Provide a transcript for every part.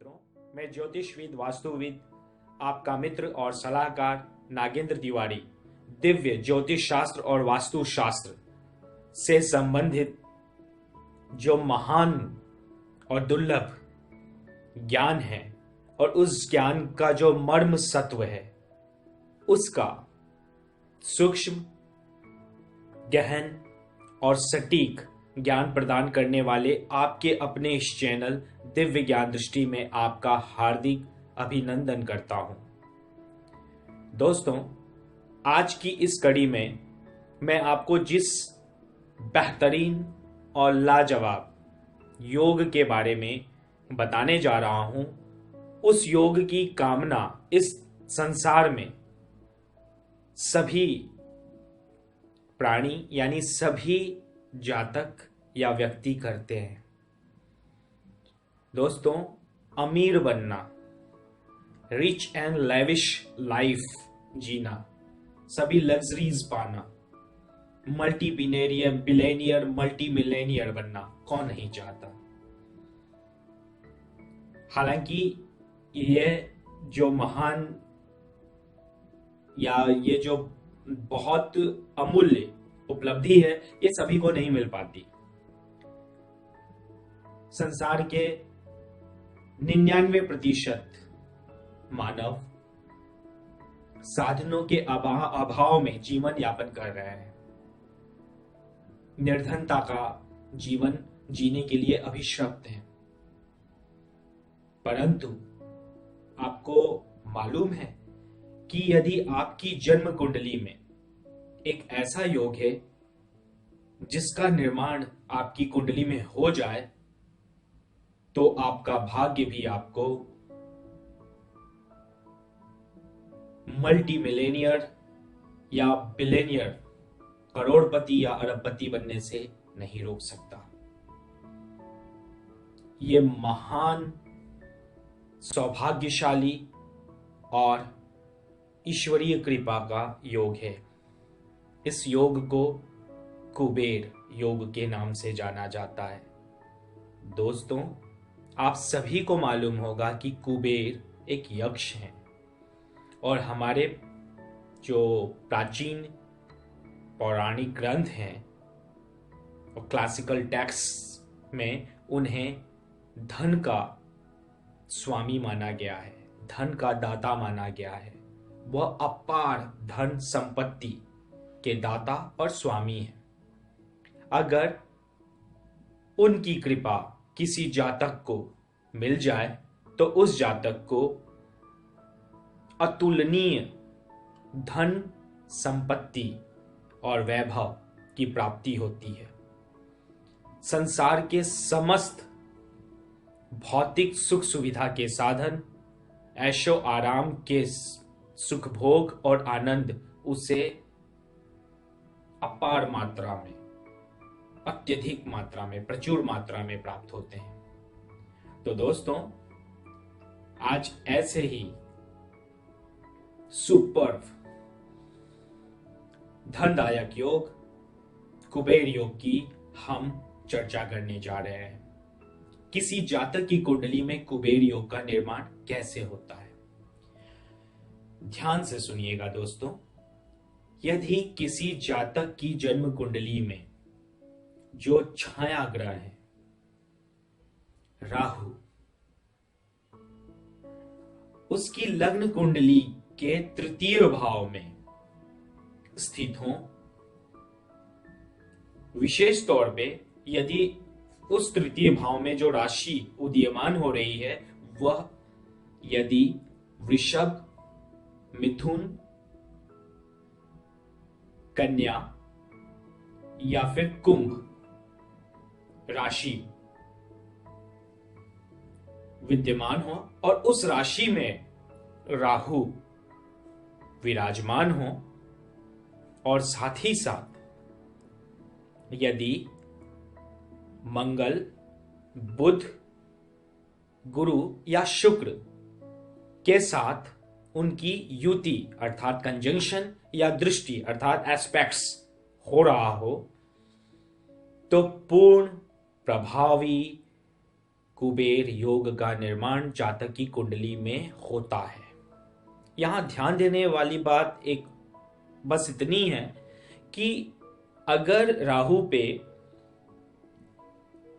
मित्रों, मैं ज्योतिषविद वास्तुविद आपका मित्र और सलाहकार नागेंद्र तिवारी दिव्य ज्योतिष शास्त्र और वास्तु शास्त्र से संबंधित जो महान और दुर्लभ ज्ञान है और उस ज्ञान का जो मर्म सत्व है उसका सूक्ष्म, गहन और सटीक ज्ञान प्रदान करने वाले आपके अपने इस चैनल दिव्य ज्ञान दृष्टि में आपका हार्दिक अभिनंदन करता हूं। दोस्तों, आज की इस कड़ी में मैं आपको जिस बेहतरीन और लाजवाब योग के बारे में बताने जा रहा हूं, उस योग की कामना इस संसार में सभी प्राणी यानी सभी जातक या व्यक्ति करते हैं। दोस्तों, अमीर बनना, रिच एंड लेविश लाइफ जीना, सभी लग्जरीज पाना, मल्टी बिलियनियर मल्टी मिलेनियर बनना कौन नहीं चाहता। हालांकि ये जो महान या ये जो बहुत अमूल्य उपलब्धि है, ये सभी को नहीं मिल पाती। संसार के 99% मानव साधनों के अभाव में जीवन यापन कर रहे हैं। निर्धनता का जीवन जीने के लिए अभिशप्त हैं। परंतु आपको मालूम है कि यदि आपकी जन्म कुंडली में एक ऐसा योग है जिसका निर्माण आपकी कुंडली में हो जाए तो आपका भाग्य भी आपको मल्टी मिलेनियर या बिलियनियर, करोड़पति या अरबपति बनने से नहीं रोक सकता। ये महान, सौभाग्यशाली और ईश्वरीय कृपा का योग है। इस योग को कुबेर योग के नाम से जाना जाता है। दोस्तों, आप सभी को मालूम होगा कि कुबेर एक यक्ष हैं और हमारे जो प्राचीन पौराणिक ग्रंथ हैं और क्लासिकल टेक्स्ट में उन्हें धन का स्वामी माना गया है, धन का दाता माना गया है। वह अपार धन संपत्ति के दाता और स्वामी हैं। अगर उनकी कृपा किसी जातक को मिल जाए तो उस जातक को अतुलनीय धन संपत्ति और वैभव की प्राप्ति होती है। संसार के समस्त भौतिक सुख सुविधा के साधन, ऐशो आराम के सुख भोग और आनंद उसे अपार मात्रा में, अत्यधिक मात्रा में, प्रचुर मात्रा में प्राप्त होते हैं। तो दोस्तों, आज ऐसे ही सुपर्ब धनदायक योग, कुबेर योग की हम चर्चा करने जा रहे हैं। किसी जातक की कुंडली में कुबेर योग का निर्माण कैसे होता है, ध्यान से सुनिएगा दोस्तों। यदि किसी जातक की जन्म कुंडली में जो छाया ग्रह है राहु, उसकी लग्न कुंडली के तृतीय भाव में स्थित हो, विशेष तौर पे यदि उस तृतीय भाव में जो राशि उदीयमान हो रही है वह यदि वृषभ, मिथुन, कन्या या फिर कुंभ राशि विद्यमान हो और उस राशि में राहु विराजमान हो और साथ ही साथ यदि मंगल, बुध, गुरु या शुक्र के साथ उनकी युति अर्थात कंजंक्शन या दृष्टि अर्थात एस्पेक्ट्स हो रहा हो तो पूर्ण, प्रभावी कुबेर योग का निर्माण जातक की कुंडली में होता है। यहां ध्यान देने वाली बात एक बस इतनी है कि अगर राहु पे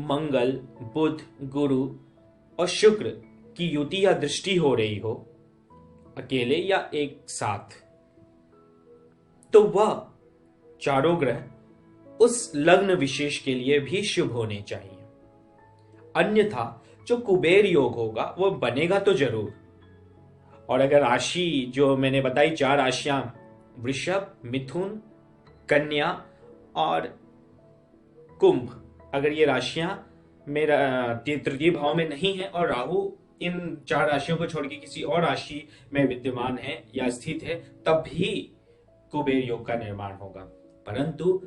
मंगल, बुध, गुरु और शुक्र की युति या दृष्टि हो रही हो, अकेले या एक साथ, तो वह चारों ग्रह उस लग्न विशेष के लिए भी शुभ होने चाहिए। अन्यथा जो कुबेर योग होगा वो बनेगा तो जरूर। और अगर राशि जो मैंने बताई 4 राशियां वृषभ, मिथुन, कन्या और कुंभ, अगर ये राशियां मेरा तृतीय भाव में नहीं है और राहु इन 4 राशियों को छोड़ के किसी और राशि में विद्यमान है या स्थित है, तब भी कुबेर योग का निर्माण होगा। परंतु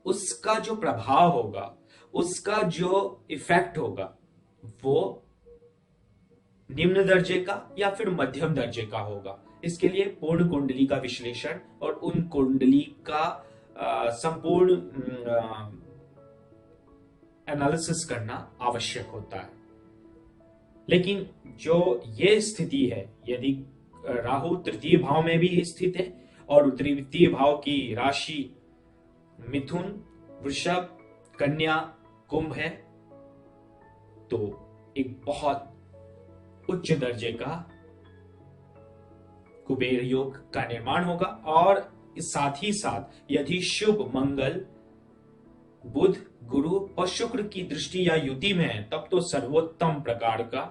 उसका जो प्रभाव होगा, उसका जो इफेक्ट होगा, वो निम्न दर्जे का या फिर मध्यम दर्जे का होगा। इसके लिए पूर्ण कुंडली का विश्लेषण और उन कुंडली का संपूर्ण एनालिसिस करना आवश्यक होता है। लेकिन जो ये स्थिति है, यदि राहु तृतीय भाव में भी स्थित है और तृतीय भाव की राशि मिथुन, वृषभ, कन्या, कुंभ है, तो एक बहुत उच्च दर्जे का कुबेर योग का निर्माण होगा। और साथ ही साथ यदि शुभ मंगल, बुध, गुरु और शुक्र की दृष्टि या युति में है, तब तो सर्वोत्तम प्रकार का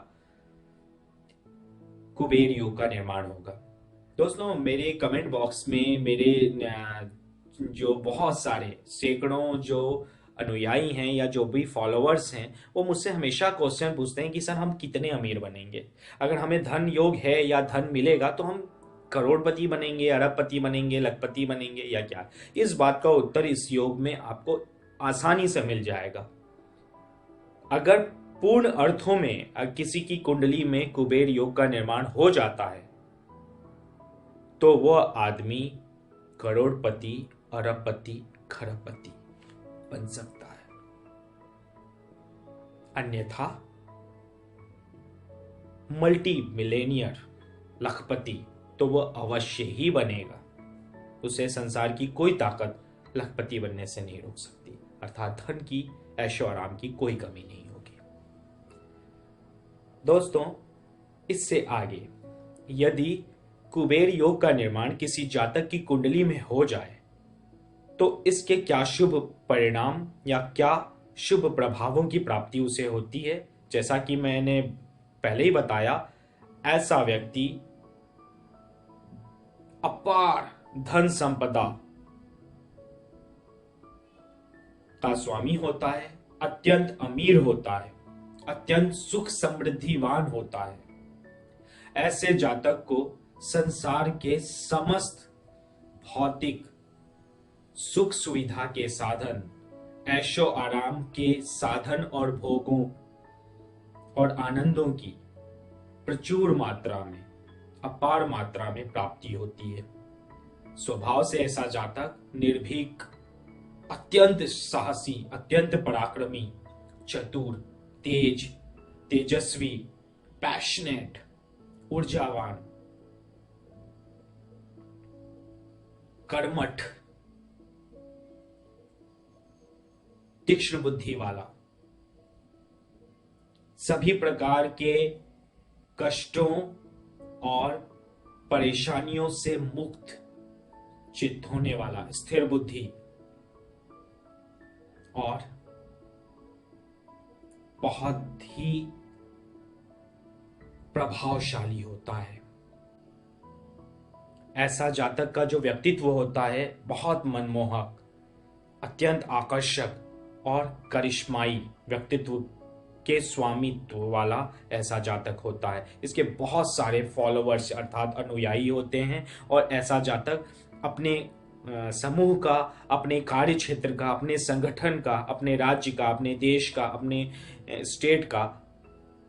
कुबेर योग का निर्माण होगा। दोस्तों, मेरे कमेंट बॉक्स में मेरे जो बहुत सारे सैकड़ों जो अनुयायी हैं या जो भी फॉलोअर्स हैं, वो मुझसे हमेशा क्वेश्चन पूछते हैं कि सर हम कितने अमीर बनेंगे, अगर हमें धन योग है या धन मिलेगा तो हम करोड़पति बनेंगे, अरबपति बनेंगे, लखपति बनेंगे या क्या। इस बात का उत्तर इस योग में आपको आसानी से मिल जाएगा। अगर पूर्ण अर्थों में किसी की कुंडली में कुबेर योग का निर्माण हो जाता है तो वह आदमी करोड़पति, अरबपति, खरबपति बन सकता है। अन्यथा मल्टी मिलेनियर, लखपति तो वह अवश्य ही बनेगा। उसे संसार की कोई ताकत लखपति बनने से नहीं रोक सकती, अर्थात धन की, ऐशो आराम की कोई कमी नहीं होगी। दोस्तों, इससे आगे यदि कुबेर योग का निर्माण किसी जातक की कुंडली में हो जाए तो इसके क्या शुभ परिणाम या क्या शुभ प्रभावों की प्राप्ति उसे होती है। जैसा कि मैंने पहले ही बताया, ऐसा व्यक्ति अपार धन संपदा का स्वामी होता है, अत्यंत अमीर होता है, अत्यंत सुख समृद्धिवान होता है। ऐसे जातक को संसार के समस्त भौतिक सुख सुविधा के साधन, ऐशो आराम के साधन और भोगों और आनंदों की प्रचुर मात्रा में, अपार मात्रा में प्राप्ति होती है। स्वभाव से ऐसा जातक निर्भीक, अत्यंत साहसी, अत्यंत पराक्रमी, चतुर, तेज, तेजस्वी, पैशनेट, ऊर्जावान, कर्मठ, तीक्ष्ण बुद्धि वाला, सभी प्रकार के कष्टों और परेशानियों से मुक्त चित्त होने वाला, स्थिर बुद्धि और बहुत ही प्रभावशाली होता है। ऐसा जातक का जो व्यक्तित्व होता है बहुत मनमोहक, अत्यंत आकर्षक और करिश्माई व्यक्तित्व के स्वामित्व वाला ऐसा जातक होता है। इसके बहुत सारे फॉलोअर्स अर्थात अनुयायी होते हैं और ऐसा जातक अपने समूह का, अपने कार्य क्षेत्र का, अपने संगठन का, अपने राज्य का, अपने देश का, अपने स्टेट का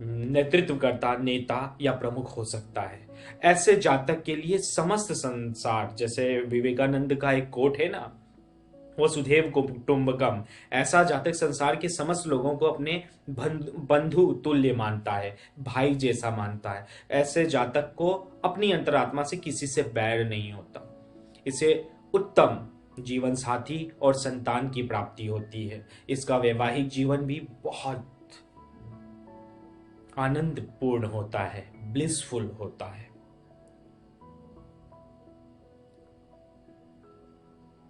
नेतृत्व करता नेता या प्रमुख हो सकता है। ऐसे जातक के लिए समस्त संसार, जैसे विवेकानंद का एक कोट है ना, वसुधैव कुटुंबकम, ऐसा जातक संसार के समस्त लोगों को अपने बंधु तुल्य मानता है, भाई जैसा मानता है। ऐसे जातक को अपनी अंतरात्मा से किसी से बैर नहीं होता। इसे उत्तम जीवन साथी और संतान की प्राप्ति होती है। इसका वैवाहिक जीवन भी बहुत आनंदपूर्ण होता है, ब्लिसफुल होता है।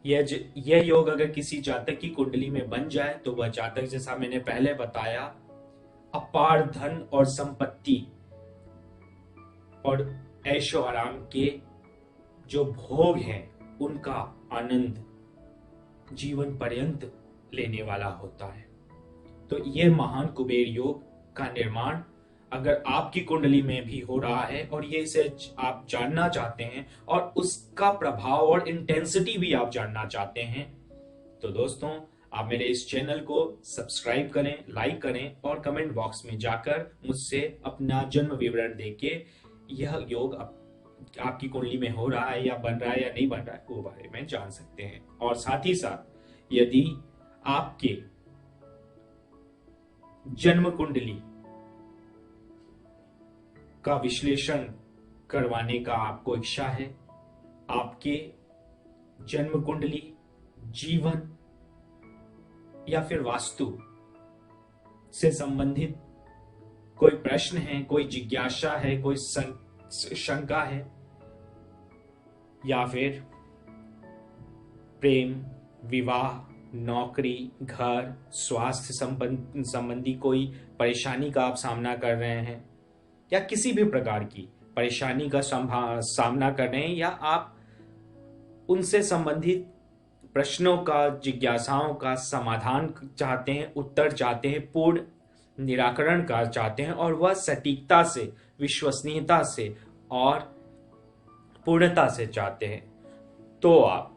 यह योग अगर किसी जातक की कुंडली में बन जाए तो वह जातक, जैसा मैंने पहले बताया, अपार धन और संपत्ति और ऐशो आराम के जो भोग हैं उनका आनंद जीवन पर्यंत लेने वाला होता है। तो यह महान कुबेर योग का निर्माण अगर आपकी कुंडली में भी हो रहा है और ये इसे आप जानना चाहते हैं और उसका प्रभाव और इंटेंसिटी भी आप जानना चाहते हैं, तो दोस्तों आप मेरे इस चैनल को सब्सक्राइब करें, लाइक करें और कमेंट बॉक्स में जाकर मुझसे अपना जन्म विवरण देके यह योग आपकी कुंडली में हो रहा है या बन रहा है या नहीं बन रहा है वो बारे में जान सकते हैं। और साथ ही साथ यदि आपके जन्म कुंडली का विश्लेषण करवाने का आपको इच्छा है, आपके जन्म कुंडली, जीवन या फिर वास्तु से संबंधित कोई प्रश्न है, कोई जिज्ञासा है, कोई शंका है, या फिर प्रेम, विवाह, नौकरी, घर, स्वास्थ्य संबंधी कोई परेशानी का आप सामना कर रहे हैं या किसी भी प्रकार की परेशानी का सामना कर रहे हैं या आप उनसे संबंधित प्रश्नों का, जिज्ञासाओं का समाधान चाहते हैं, उत्तर चाहते हैं, पूर्ण निराकरण का चाहते हैं और वह सटीकता से, विश्वसनीयता से और पूर्णता से चाहते हैं, तो आप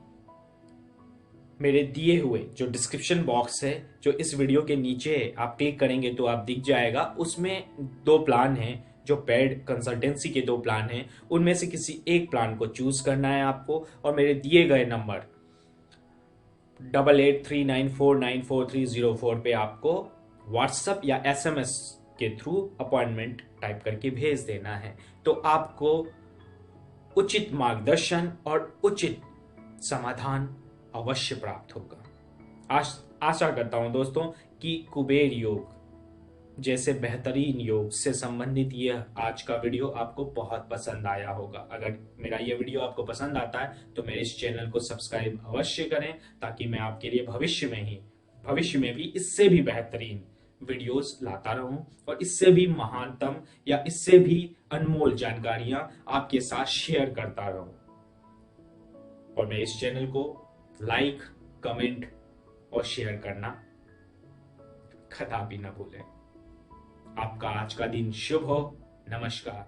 मेरे दिए हुए जो डिस्क्रिप्शन बॉक्स है, जो इस वीडियो के नीचे है, आप क्लिक करेंगे तो आप दिख जाएगा। उसमें 2 प्लान हैं, जो पेड कंसल्टेंसी के 2 प्लान हैं। उनमें से किसी एक प्लान को चूज करना है आपको और मेरे दिए गए नंबर 8839494304 पे आपको व्हाट्सएप या SMS के थ्रू अपॉइंटमेंट टाइप करके भेज देना है। तो आपको उचित मार्गदर्शन और उचित समाधान अवश्य प्राप्त होगा। आशा करता हूं दोस्तों कि कुबेर योग जैसे बेहतरीन योग से संबंधित यह आज का वीडियो आपको बहुत पसंद आया होगा। अगर मेरा यह वीडियो आपको पसंद आता है तो मेरे इस चैनल को सब्सक्राइब अवश्य करें, ताकि मैं आपके लिए भविष्य में भी इससे भी बेहतरीन वीडियोस लाता रहूं और इससे भी महानतम या इससे भी अनमोल जानकारियां आपके साथ शेयर करता रहूं। और मेरे इस चैनल को लाइक, कमेंट और शेयर करना कदापि न भूलें। आपका आज का दिन शुभ हो। नमस्कार।